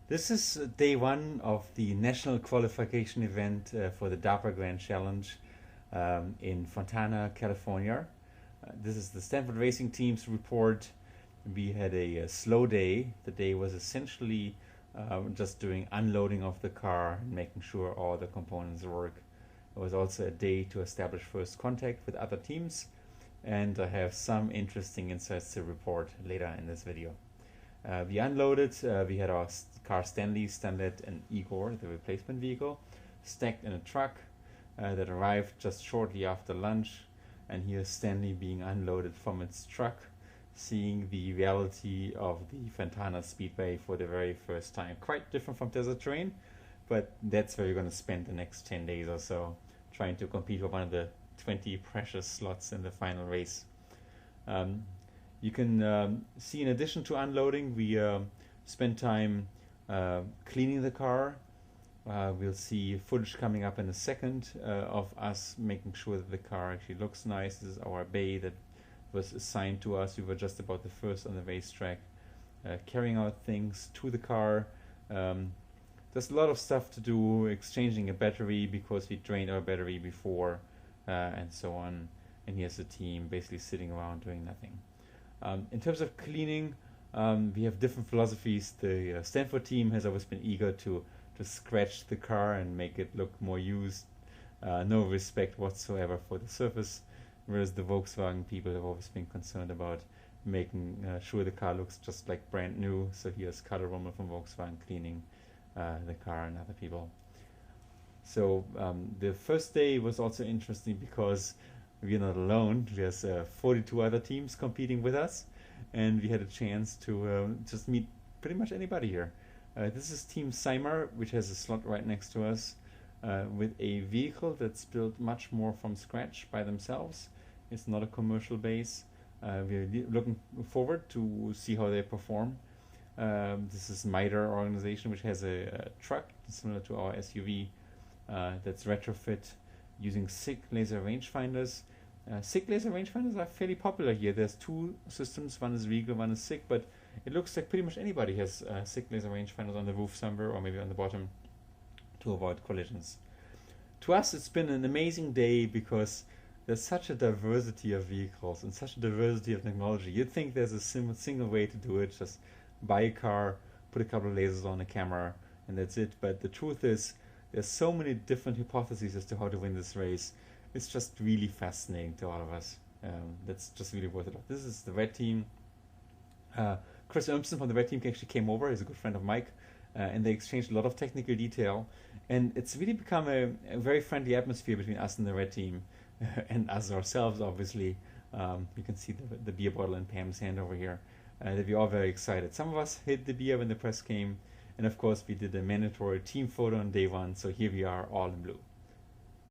This is day one of the national qualification event for the DARPA Grand Challenge in Fontana, California. This is the Stanford Racing Team's report. We had a slow day. The day was essentially just doing unloading of the car and making sure all the components work. It was also a day to establish first contact with other teams, and I have some interesting insights to report later in this video. We unloaded, we had our car Stanley, and Igor, the replacement vehicle, stacked in a truck that arrived just shortly after lunch. And here's Stanley being unloaded from its truck, seeing the reality of the Fontana Speedway for the very first time. Quite different from desert terrain, but that's where you're going to spend the next 10 days or so, trying to compete for one of the 20 precious slots in the final race. You can see, in addition to unloading, we spent time cleaning the car. We'll see footage coming up in a second of us making sure that the car actually looks nice. This is our bay that was assigned to us. We were just about the first on the racetrack, carrying out things to the car. There's a lot of stuff to do, exchanging a battery because we drained our battery before, and so on. And here's the team basically sitting around doing nothing. In terms of cleaning, we have different philosophies. The Stanford team has always been eager to scratch the car and make it look more used. No respect whatsoever for the surface, whereas the Volkswagen people have always been concerned about making sure the car looks just like brand new. So here's Carlo Rommel from Volkswagen cleaning the car and other people. So the first day was also interesting because we're not alone. There's 42 other teams competing with us, and we had a chance to just meet pretty much anybody here. This is Team Seimer, which has a slot right next to us, with a vehicle that's built much more from scratch by themselves. It's not a commercial base. We're looking forward to see how they perform. This is MITRE organization, which has a truck similar to our SUV that's retrofit using SIG laser rangefinders. SIG laser rangefinders are fairly popular here. There's two systems, one is Regal, one is SIG, but it looks like pretty much anybody has SIG laser rangefinders on the roof somewhere, or maybe on the bottom, to avoid collisions. To us, it's been an amazing day because there's such a diversity of vehicles and such a diversity of technology. You'd think there's a single way to do it, just buy a car, put a couple of lasers on a camera, and that's it. But the truth is, there's so many different hypotheses as to how to win this race. It's just really fascinating to all of us. That's just really worth it. This is the red team. Chris Urmson from the red team actually came over. He's a good friend of Mike, and they exchanged a lot of technical detail. And it's really become a very friendly atmosphere between us and the red team, and us ourselves, obviously. You can see the beer bottle in Pam's hand over here. That we're all very excited. Some of us hid the beer when the press came, and of course we did a mandatory team photo on day one. So here we are, all in blue.